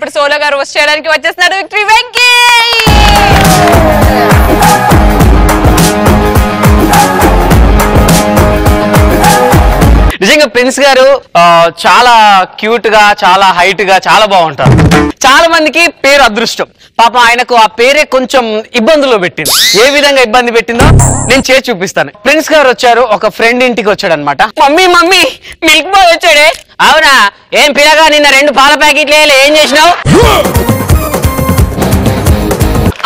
ఇప్పుడు సోలోగా రోస్ట్ చేయడానికి వచ్చేస్తున్నారు విక్టరీ వెంకీ. నిజంగా ప్రిన్స్ గారు చాలా క్యూట్ గా, చాలా హైట్ గా, చాలా బాగుంటారు. చాలా మందికి పేరు అదృష్టం. పాపం ఆయనకు ఆ పేరే కొంచెం ఇబ్బందులో పెట్టింది. ఏ విధంగా ఇబ్బంది పెట్టిందో నేను చేసి చూపిస్తాను. ప్రిన్స్ గారు వచ్చారు, ఒక ఫ్రెండ్ ఇంటికి వచ్చాడు అనమాట. మమ్మీ మమ్మీ మిల్క్ బాయ్ వచ్చాడే. అవునా, ఏం పిల్లగా నిన్న 2 పాల ప్యాకెట్లు ఏం చేసినావు?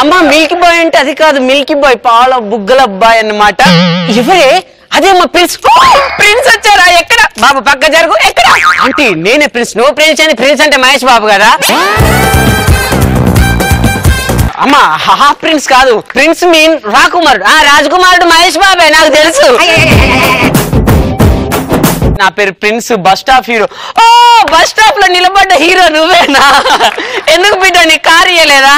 అమ్మా మిల్క్ బాయ్ అంటే అది కాదు, మిల్కీ బాయ్ పాల బుగ్గల అబ్బాయి అన్నమాట. ఎవరే? అదే మా ప్రిన్స్. ప్రిన్స్ వచ్చారా? ఎక్కడ బాబు? పక్క జరుగు. ఎక్కడ? అంటే నేనే ప్రిన్స్, నువ్వు ప్రిన్స్ అని. ప్రిన్స్ అంటే మహేష్ బాబు కదా. అమ్మా హాఫ్ ప్రిన్స్ కాదు, ప్రిన్స్ మీన్ రాకుమారుడు. రాజకుమారుడు మహేష్ బాబే, నాకు తెలుసు. నా పేరు ప్రిన్స్, బస్ స్టాప్ హీరో. ఓ బస్ స్టాప్ లో నిలబడ్డ హీరో నువ్వేనా? ఎందుకు బిడ్డ నీ కారు ఇయ్యలేదా?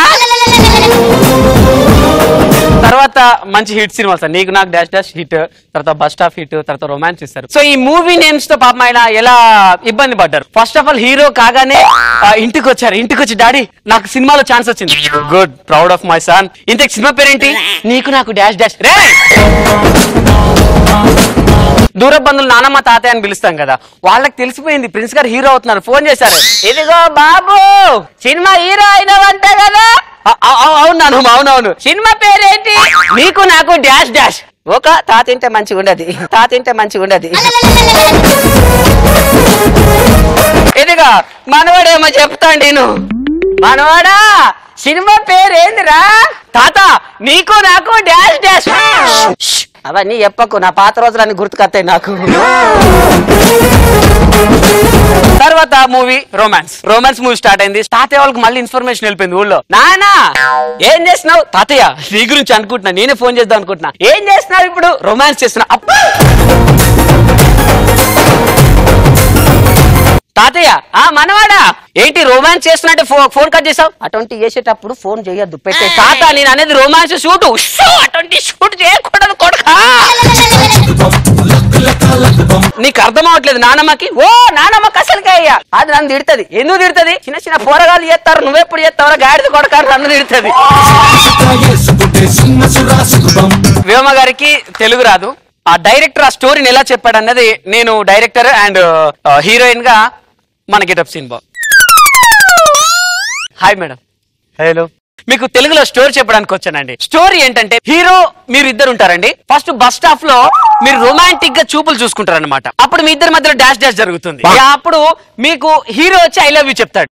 తర్వాత మంచి హిట్ సినిమా సార్, నీకు నాకు డాష్ డాష్ హిట్, తర్వాత బస్ స్టాప్ హిట్, తర్వాత రొమాన్స్ ఇస్తారు. సో ఈ మూవీ నేమ్స్ తో పాపం ఆయన ఎలా ఇబ్బంది పడ్డారు. ఫస్ట్ ఆఫ్ ఆల్ హీరో కాగానే ఇంటికి వచ్చారు. ఇంటికి వచ్చి డాడీ నాకు సినిమాలో ఛాన్స్ వచ్చింది. Good, proud of my son. ఇంతకు సినిమా పేరేంటి? నీకు నాకు డాష్ డాష్. రే దూర బంధువులు నానమ్మ తాతయ్య అని పిలుస్తాం కదా, వాళ్ళకి తెలిసిపోయింది ప్రిన్స్ గారు హీరో అవుతున్నారు. ఫోన్ చేశారు, ఇదిగో బాబు సినిమా హీరో అయినవంట కదా. అవునవును. సినిమా పేరేంటి? నీకు నాకు డాష్ డాష్. ఒక తాతింటే మంచిగా ఉండదు, తాతింటే మంచిగా ఉండదు. ఇదిగా మనవాడేమో చెప్తాను నేను. మనవాడా సినిమా పేరేందిరా? తాత నీకు నాకు డాష్ డాష్. అవన్నీ చెప్పకు, నా పాత రోజులన్నీ గుర్తుకొస్తాయి నాకు. తర్వాత మూవీ రొమాన్స్ మూవీ స్టార్ట్ అయింది. తాతయ్య వాళ్ళకి మళ్ళీ ఇన్ఫర్మేషన్ వెళ్ళిపోయింది ఊళ్ళో. నానా ఏం చేస్తున్నావు? తాతయ్య నీ గురించి అనుకుంటున్నా, నేనే ఫోన్ చేద్దాం అనుకుంటున్నా. ఏం చేస్తున్నావు ఇప్పుడు? రొమాన్స్ చేస్తున్నా. తాతయ్య మనవాడా ఏంటి రొమాన్స్ చేస్తున్నట్టు ఫోన్ కట్ చేసావు? అటువంటి చేసేటప్పుడు ఫోన్ చేయొద్దు, పెట్టే. తాత నేను అనేది రొమాన్స్ షూట్, అటువంటి షూట్ చేయకూడదు కొడుకా. నీకు అర్థం అవట్లేదు నానమ్మకి. ఓ నానమ్మకి అసలుకే అయ్యా అది నన్ను తిడుతుంది. ఎందుకు తిడుతుంది? చిన్న చిన్న పోరగాలు చేస్తారు, నువ్వెప్పుడు చేస్తావరా గాడిద కొడక నన్ను తిడుతుంది. వ్యోమ గారికి తెలుగు రాదు. ఆ డైరెక్టర్ ఆ స్టోరీని ఎలా చెప్పాడు అన్నది నేను డైరెక్టర్ అండ్ హీరోయిన్ గా మన గెటప్ సీన్ బాబు. Hi madam. హలో. మీకు తెలుగులో స్టోరీ చెప్పడానికి వచ్చానండి. స్టోరీ ఏంటంటే హీరో మీరు ఇద్దరు ఉంటారండి. ఫస్ట్ బస్ స్టాప్ లో మీరు రొమాంటిక్ గా చూపులు చూసుకుంటారు అనమాట. అప్పుడు మీ ఇద్దరి మధ్యలో డాష్ డాష్ జరుగుతుంది. అప్పుడు మీకు హీరో వచ్చి ఐ లవ్ యూ చెప్తాడు.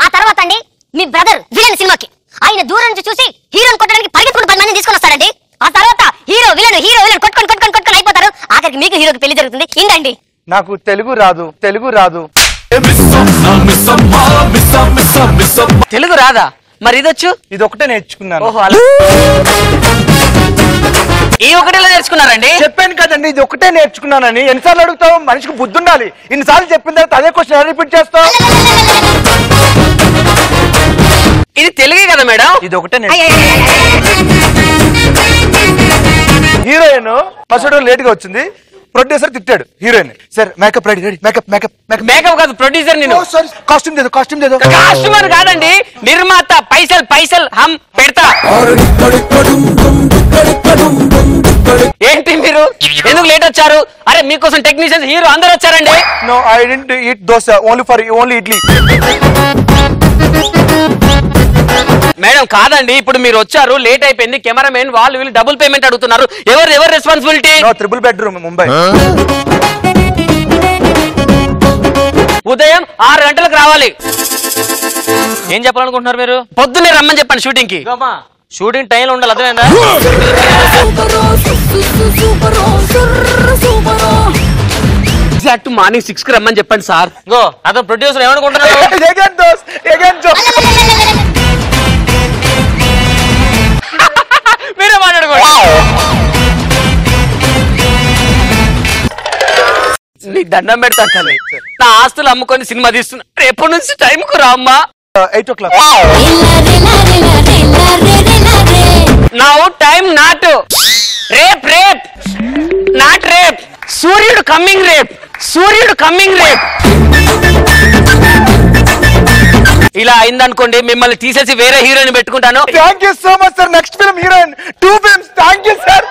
ఆ తర్వాత అండి మీ బ్రదర్ విలన్ సినిమాకి ఆయన దూరం నుంచి చూసి హీరోని కొట్టడానికి పరిగెత్తుకుంటూ 10 మందిని తీసుకొని వస్తాడండి. ఆ తర్వాత హీరో విలన్ కొట్టుకొని అయిపోతారు. ఆఖరికి మీకు హీరోకి పెళ్లి జరుగుతుంది. ఇందండి. నాకు తెలుగు రాదు. తెలుగు రాదా? మరి ఇదొచ్చు? ఇది ఒకటే నేర్చుకున్నాను. ఓహో అలా. ఈ ఒకటిలో నేర్చుకున్నారండి? చెప్పాను కదండి ఇది ఒకటే నేర్చుకున్నానని. ఎన్నిసార్లు అడుగుతావు? మనిషికి బుద్ధి ఉండాలి. ఇన్నిసార్లు చెప్పిన తర్వాత అదే క్వశ్చన్ రిపీట్ చేస్తావు. ఇది తెలుగే కదా మేడం? ఇది ఒకటే హీరోయిన్ ఫస్ట్ లేట్ గా వచ్చింది. ప్రొడ్యూసర్ తిట్టాడు heroine. Sir makeup ready makeup కాదు ప్రొడ్యూసర్. నేను కాస్ట్యూమ్ దేదో కాస్ట్యూమర్ కాదండి, నిర్మాత. పైసల్ హమ్ పెడతా. ఏంటి మీరు ఎందుకు లేట్ వచ్చారు? అరే మీకోసం టెక్నీషియన్స్ హీరో అందరు వచ్చారండి. No I didn't eat dosa, only idli. Madam కాదండి, ఇప్పుడు మీరు వచ్చారు లేట్ అయిపోయింది. కెమెరామెన్ వాళ్ళు వీళ్ళు డబుల్ పేమెంట్ అడుగుతున్నారు. ఎవరు రెస్పాన్సిబిలిటీ? Triple bedroom Mumbai. ఉదయం 6 గంటలకు రావాలి. ఏం చెప్పాలనుకుంటున్నారు మీరు? పొద్దున్నే రమ్మని చెప్పండి షూటింగ్ కి. షూటింగ్ టైంలో ఉండాలి, అర్థమైందా? ఎగ్జాక్ట్ మార్నింగ్ 6 కి రమ్మని చెప్పండి సార్. గో అతను ప్రొడ్యూసర్ ఏమనుకుంటున్నారు? మీరే మాట్లాడుకోండి. నీకు దండం పెడతాను తల్లి, నా ఆస్తులు అమ్ముకొని సినిమా తీస్తున్నా. రేపటి నుంచి టైం కు రామ్మా. 8 o'clock. Now time not rape not rape. సూర్యుడు కమ్మింగ్ రేప్, సూర్యుడు కమ్మింగ్ రేప్. ఇలా అయిందనుకోండి, మిమ్మల్ని తీసేసి వేరే హీరోయిన్ పెట్టుకుంటాను. Thank you so much sir. Next film heroine 2 films. Thank you sir.